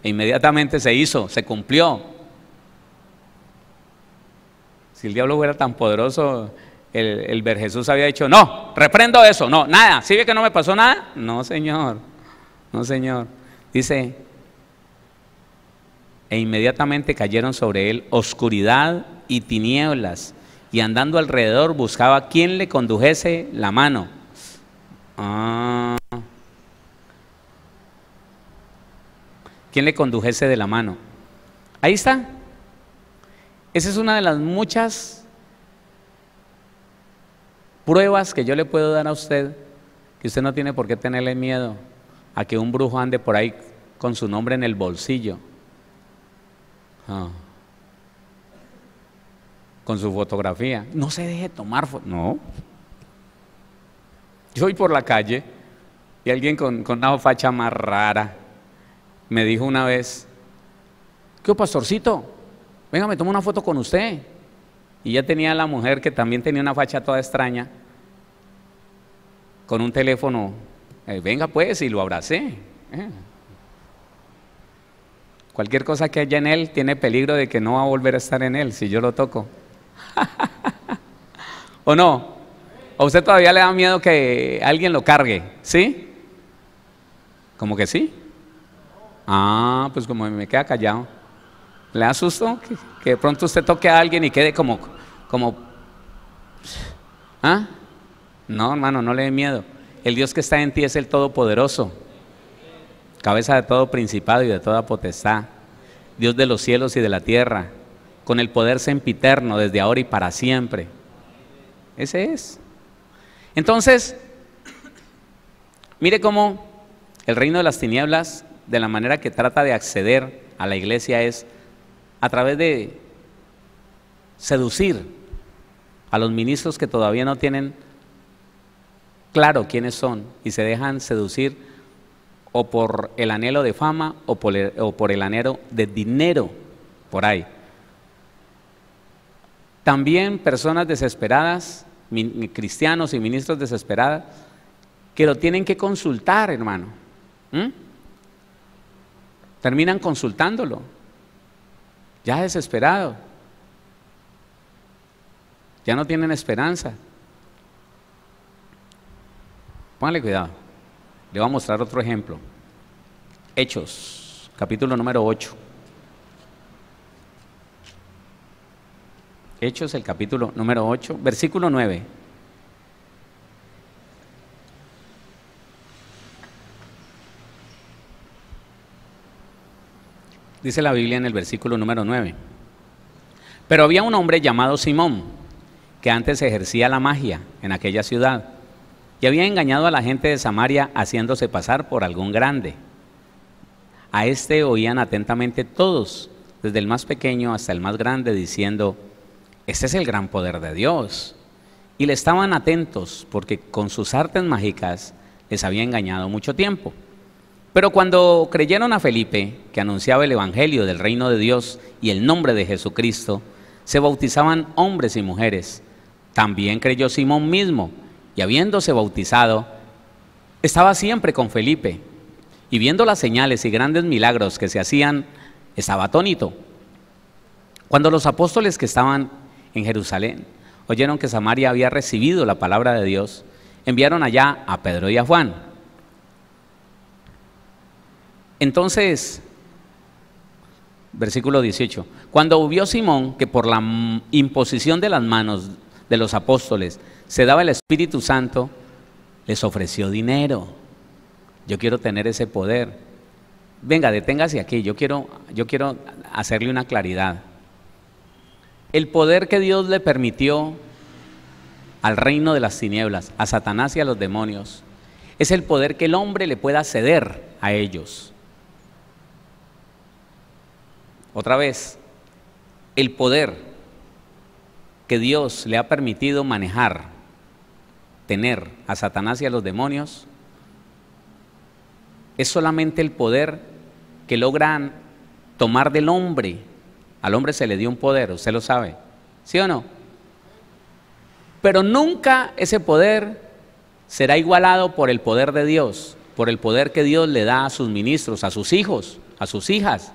Speaker 2: E inmediatamente se cumplió. Si el diablo fuera tan poderoso, el ver Jesús había dicho, no, reprendo eso, no, nada. ¿Sí ve que no me pasó nada? No, Señor, no, Señor. Dice, e inmediatamente cayeron sobre él oscuridad y tinieblas, y andando alrededor buscaba quien le condujese la mano. ¿Quién le condujese de la mano? Ahí está. Esa es una de las muchas pruebas que yo le puedo dar a usted, que usted no tiene por qué tenerle miedo a que un brujo ande por ahí con su nombre en el bolsillo, con su fotografía. No se deje tomar fotos. No. Yo voy por la calle y alguien con una facha más rara me dijo una vez, ¿qué pastorcito? Venga, me tomo una foto con usted. Y ya tenía la mujer que también tenía una facha toda extraña, con un teléfono Venga pues, y lo abracé. Cualquier cosa que haya en él tiene peligro de que no va a volver a estar en él si yo lo toco. ¿O no? ¿A usted todavía le da miedo que alguien lo cargue? ¿Sí? ¿Cómo que sí? Ah, pues como me queda callado. ¿Le da susto que de pronto usted toque a alguien y quede como ¿ah? No, hermano, no le dé miedo. El Dios que está en ti es el Todopoderoso, cabeza de todo principado y de toda potestad, Dios de los cielos y de la tierra, con el poder sempiterno desde ahora y para siempre. Ese es. Entonces, mire cómo el reino de las tinieblas, de la manera que trata de acceder a la iglesia, es a través de seducir a los ministros que todavía no tienen claro quiénes son y se dejan seducir o por el anhelo de fama o por el anhelo de dinero por ahí. También personas desesperadas, cristianos y ministros desesperados, que lo tienen que consultar, hermano. Terminan consultándolo, ya desesperado, ya no tienen esperanza. Póngale cuidado. Le voy a mostrar otro ejemplo. Hechos, capítulo número 8. Hechos, el capítulo número 8, versículo 9. Dice la Biblia en el versículo número 9. Pero había un hombre llamado Simón, que antes ejercía la magia en aquella ciudad, y había engañado a la gente de Samaria haciéndose pasar por algún grande. A este oían atentamente todos, desde el más pequeño hasta el más grande, diciendo: este es el gran poder de Dios. Y le estaban atentos, porque con sus artes mágicas les había engañado mucho tiempo. Pero cuando creyeron a Felipe, que anunciaba el evangelio del reino de Dios y el nombre de Jesucristo, se bautizaban hombres y mujeres. También creyó Simón mismo, y habiéndose bautizado, estaba siempre con Felipe, y viendo las señales y grandes milagros que se hacían, estaba atónito. Cuando los apóstoles que estaban en Jerusalén oyeron que Samaria había recibido la palabra de Dios, enviaron allá a Pedro y a Juan. Entonces, versículo 18, cuando vio Simón que por la imposición de las manos de los apóstoles se daba el Espíritu Santo, les ofreció dinero. Yo quiero tener ese poder. Venga, deténgase aquí, yo quiero hacerle una claridad. El poder que Dios le permitió al reino de las tinieblas, a Satanás y a los demonios, es el poder que el hombre le pueda ceder a ellos. Otra vez, el poder que Dios le ha permitido manejar, tener a Satanás y a los demonios, es solamente el poder que logran tomar del hombre. Al hombre se le dio un poder, usted lo sabe, ¿sí o no? Pero nunca ese poder será igualado por el poder de Dios, por el poder que Dios le da a sus ministros, a sus hijos, a sus hijas.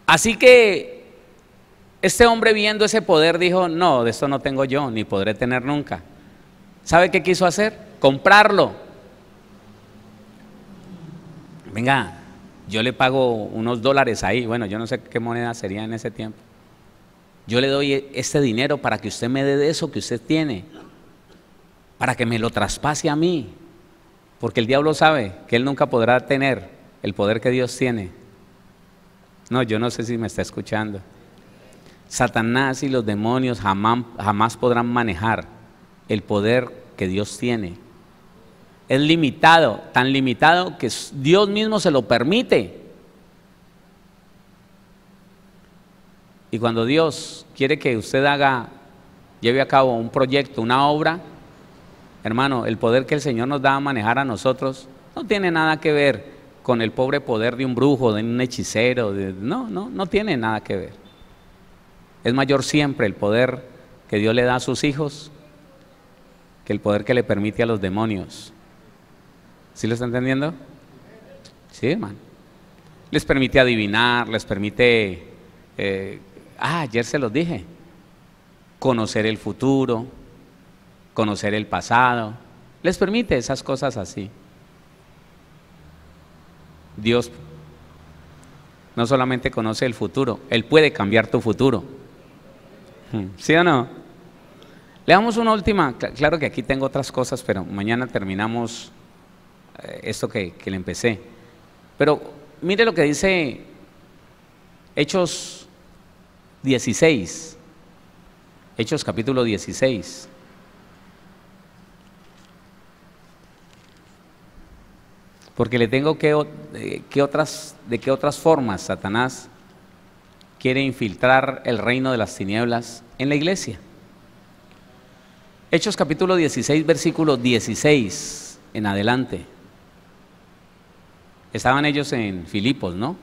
Speaker 2: Así que este hombre, viendo ese poder, dijo: no, de esto no tengo yo, ni podré tener nunca. ¿Sabe qué quiso hacer? Comprarlo. Venga, yo le pago unos dólares ahí, bueno, yo no sé qué moneda sería en ese tiempo. Yo le doy este dinero para que usted me dé de eso que usted tiene, para que me lo traspase a mí, porque el diablo sabe que él nunca podrá tener el poder que Dios tiene. No, yo no sé si me está escuchando. Satanás y los demonios jamás podrán manejar el poder que Dios tiene. Es limitado, tan limitado que Dios mismo se lo permite. Y cuando Dios quiere que usted lleve a cabo un proyecto, una obra, hermano, el poder que el Señor nos da a manejar a nosotros no tiene nada que ver con el pobre poder de un brujo, de un hechicero, no tiene nada que ver. Es mayor siempre el poder que Dios le da a sus hijos que el poder que le permite a los demonios. ¿Sí lo está entendiendo? Sí, hermano. Les permite adivinar, les permite, ayer se los dije, conocer el futuro, conocer el pasado, les permite esas cosas así. Dios no solamente conoce el futuro, Él puede cambiar tu futuro. ¿Sí o no? Le damos una última, claro que aquí tengo otras cosas, pero mañana terminamos esto que le empecé. Pero mire lo que dice Hechos 16, Hechos capítulo 16. Porque le tengo de qué otras formas Satanás quiere infiltrar el reino de las tinieblas en la iglesia. Hechos capítulo 16, versículo 16 en adelante. Estaban ellos en Filipos, ¿no?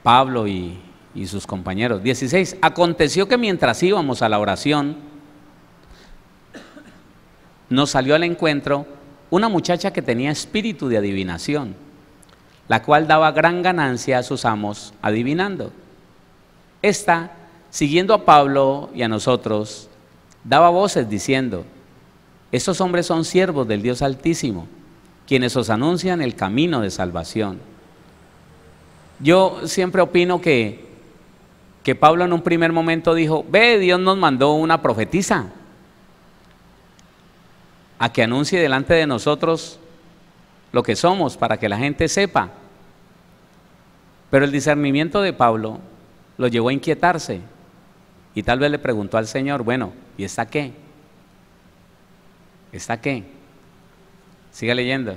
Speaker 2: Pablo y sus compañeros. 16. Aconteció que mientras íbamos a la oración, nos salió al encuentro una muchacha que tenía espíritu de adivinación, la cual daba gran ganancia a sus amos adivinando. Esta, siguiendo a Pablo y a nosotros, daba voces diciendo: estos hombres son siervos del Dios Altísimo, quienes os anuncian el camino de salvación. Yo siempre opino que Pablo en un primer momento dijo: ve, Dios nos mandó una profetisa a que anuncie delante de nosotros lo que somos, para que la gente sepa. Pero el discernimiento de Pablo lo llevó a inquietarse y tal vez le preguntó al Señor: bueno, ¿y esta qué? ¿Esta qué? Siga leyendo.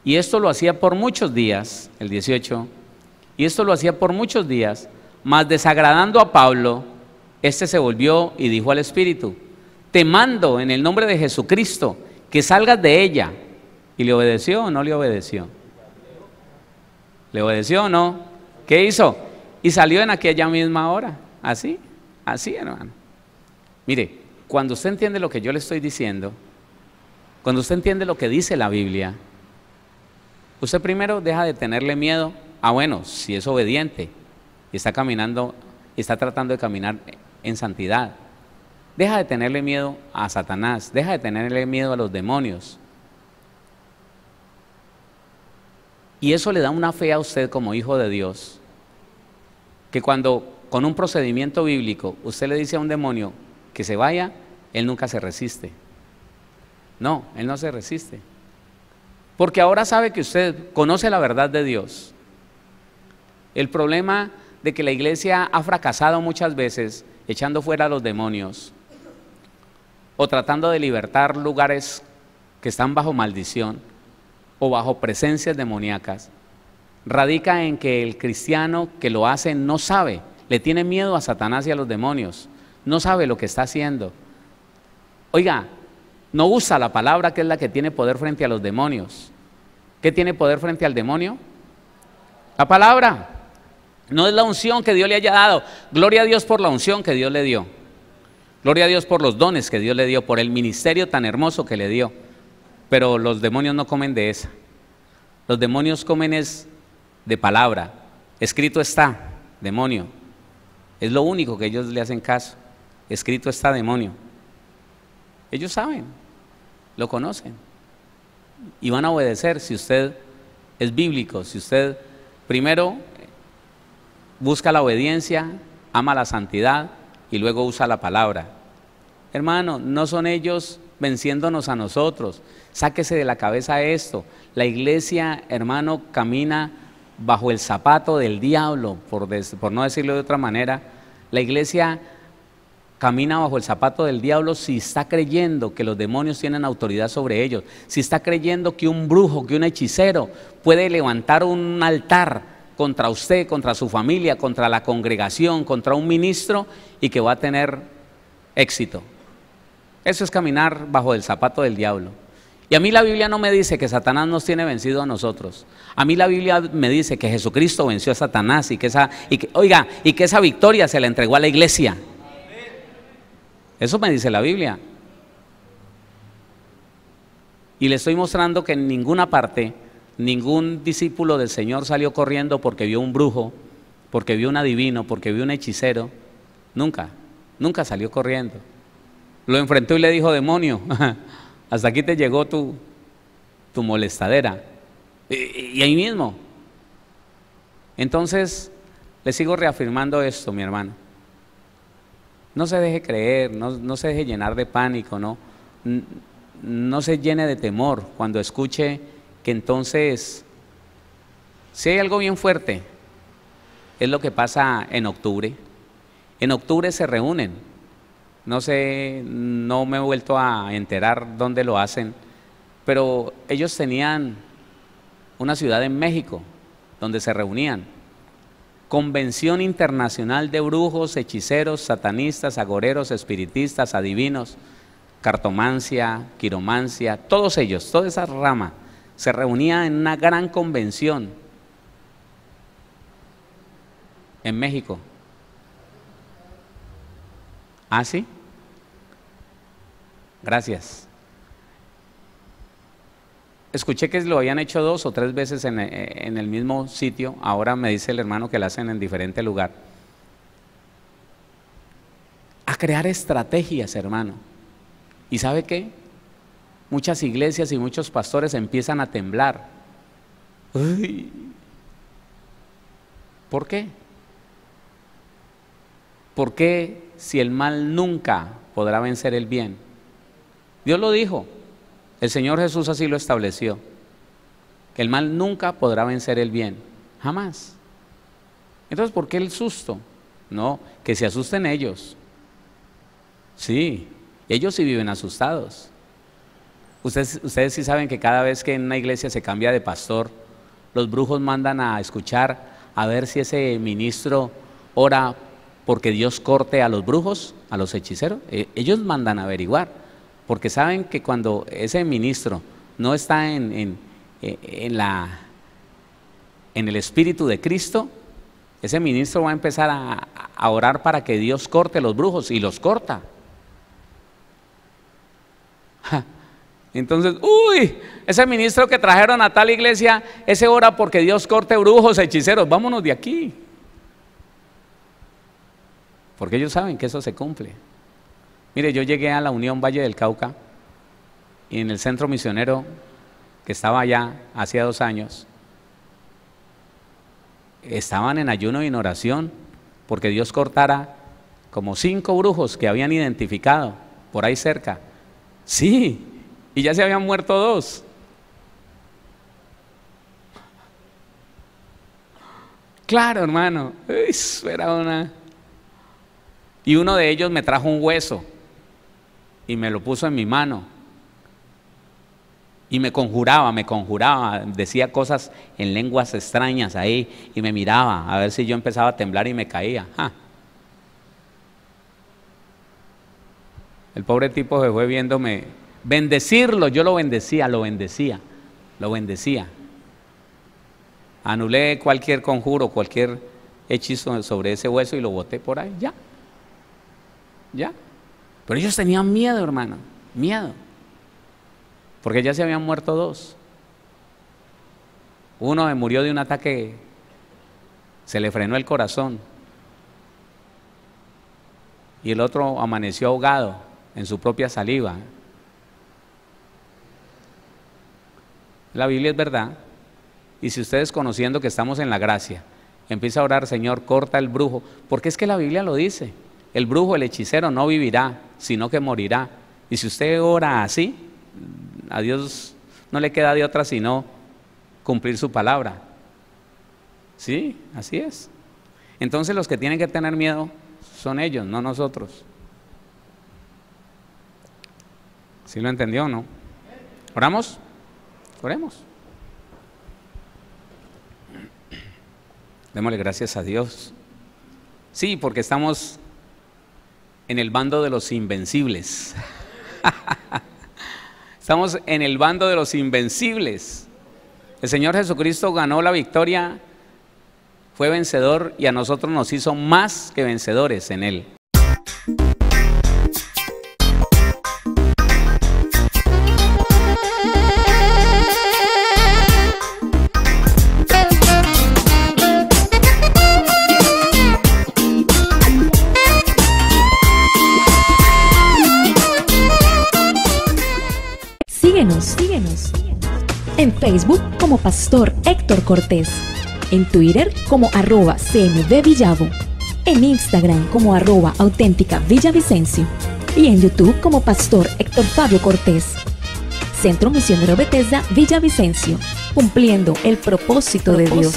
Speaker 2: Y esto lo hacía por muchos días, el 18, y esto lo hacía por muchos días, mas desagradando a Pablo, este se volvió y dijo al espíritu: te mando en el nombre de Jesucristo que salgas de ella. ¿Y le obedeció o no le obedeció? ¿Le obedeció o no? ¿Qué hizo? Y salió en aquella misma hora. Así, hermano. Mire, cuando usted entiende lo que yo le estoy diciendo, cuando usted entiende lo que dice la Biblia, usted primero deja de tenerle miedo. Bueno, si es obediente y está caminando, está tratando de caminar en santidad, deja de tenerle miedo a Satanás, deja de tenerle miedo a los demonios. Y eso le da una fe a usted como hijo de Dios, que cuando con un procedimiento bíblico usted le dice a un demonio que se vaya, él nunca se resiste. No, él no se resiste. Porque ahora sabe que usted conoce la verdad de Dios. El problema de que la iglesia ha fracasado muchas veces echando fuera a los demonios o tratando de libertar lugares que están bajo maldición o bajo presencias demoníacas, radica en que el cristiano que lo hace no sabe, le tiene miedo a Satanás y a los demonios, no sabe lo que está haciendo. Oiga, no usa la palabra, que es la que tiene poder frente a los demonios. ¿Qué tiene poder frente al demonio? La palabra. No es la unción que Dios le haya dado. Gloria a Dios por la unción que Dios le dio. Gloria a Dios por los dones que Dios le dio, por el ministerio tan hermoso que le dio. Pero los demonios no comen de esa. Los demonios comen es de palabra. Escrito está, demonio. Es lo único que ellos le hacen caso. Escrito está, demonio. Ellos saben, lo conocen y van a obedecer si usted es bíblico, si usted primero busca la obediencia, ama la santidad y luego usa la palabra. Hermano, no son ellos venciéndonos a nosotros. Sáquese de la cabeza esto. La iglesia, hermano, camina bajo el zapato del diablo, por no decirlo de otra manera. La iglesia camina bajo el zapato del diablo si está creyendo que los demonios tienen autoridad sobre ellos, si está creyendo que un brujo, que un hechicero puede levantar un altar contra usted, contra su familia, contra la congregación, contra un ministro y que va a tener éxito. Eso es caminar bajo el zapato del diablo. Y a mí la Biblia no me dice que Satanás nos tiene vencido a nosotros. A mí la Biblia me dice que Jesucristo venció a Satanás y que esa victoria se la entregó a la iglesia. Eso me dice la Biblia. Y le estoy mostrando que en ninguna parte, ningún discípulo del Señor salió corriendo porque vio un brujo, porque vio un adivino, porque vio un hechicero. Nunca, nunca salió corriendo. Lo enfrentó y le dijo: demonio, hasta aquí te llegó tu molestadera. Y ahí mismo. Entonces, le sigo reafirmando esto, mi hermano. No se deje creer, no se deje llenar de pánico, no se llene de temor cuando escuche que entonces, si hay algo bien fuerte, es lo que pasa en octubre. En octubre se reúnen, no sé, no me he vuelto a enterar dónde lo hacen, pero ellos tenían una ciudad en México donde se reunían. Convención Internacional de Brujos, Hechiceros, Satanistas, Agoreros, Espiritistas, Adivinos, Cartomancia, Quiromancia, todos ellos, toda esa rama se reunía en una gran convención en México. ¿Ah, sí? Gracias. Escuché que lo habían hecho 2 o 3 veces en el mismo sitio. Ahora me dice el hermano que lo hacen en diferente lugar. A crear estrategias, hermano. ¿Y sabe qué? Muchas iglesias y muchos pastores empiezan a temblar. Uy. ¿Por qué? ¿Por qué si el mal nunca podrá vencer el bien? Dios lo dijo. El Señor Jesús así lo estableció, que el mal nunca podrá vencer el bien, jamás. Entonces, ¿por qué el susto? No, que se asusten ellos. Sí, ellos sí viven asustados. Ustedes sí saben que cada vez que en una iglesia se cambia de pastor, los brujos mandan a escuchar a ver si ese ministro ora porque Dios corte a los brujos, a los hechiceros. Ellos mandan a averiguar. Porque saben que cuando ese ministro no está en el Espíritu de Cristo, ese ministro va a empezar a orar para que Dios corte a los brujos, y los corta. Entonces, uy, ese ministro que trajeron a tal iglesia, ese ora porque Dios corte brujos, hechiceros, vámonos de aquí. Porque ellos saben que eso se cumple. Mire, yo llegué a la Unión Valle del Cauca y en el centro misionero que estaba allá hacía 2 años, estaban en ayuno y en oración porque Dios cortara como 5 brujos que habían identificado por ahí cerca. Sí, y ya se habían muerto 2. Claro, hermano, eso era una... Y uno de ellos me trajo un hueso y me lo puso en mi mano y me conjuraba, decía cosas en lenguas extrañas ahí y me miraba a ver si yo empezaba a temblar y me caía. El pobre tipo se fue viéndome bendecirlo, yo lo bendecía. Anulé cualquier conjuro, cualquier hechizo sobre ese hueso y lo boté por ahí, ya. Pero ellos tenían miedo, hermano, miedo, porque ya se habían muerto 2. Uno murió de un ataque, se le frenó el corazón, y el otro amaneció ahogado en su propia saliva. La Biblia es verdad, y si ustedes, conociendo que estamos en la gracia, empieza a orar: Señor, corta el brujo, porque es que la Biblia lo dice. El brujo, el hechicero no vivirá, sino que morirá. Y si usted ora así, a Dios no le queda de otra sino cumplir su palabra. Sí, así es. Entonces los que tienen que tener miedo son ellos, no nosotros. ¿Sí lo entendió o no? ¿Oramos? Oremos. Démosle gracias a Dios. Sí, porque estamos en el bando de los invencibles. Estamos en el bando de los invencibles. El Señor Jesucristo ganó la victoria, fue vencedor, y a nosotros nos hizo más que vencedores en Él.
Speaker 5: En Facebook como Pastor Héctor Cortés. En Twitter como @CMVVillavo. En Instagram como @auténtica Villavicencio. Y en YouTube como Pastor Héctor Fabio Cortés. Centro Misionero Bethesda Villavicencio, cumpliendo el propósito de Dios.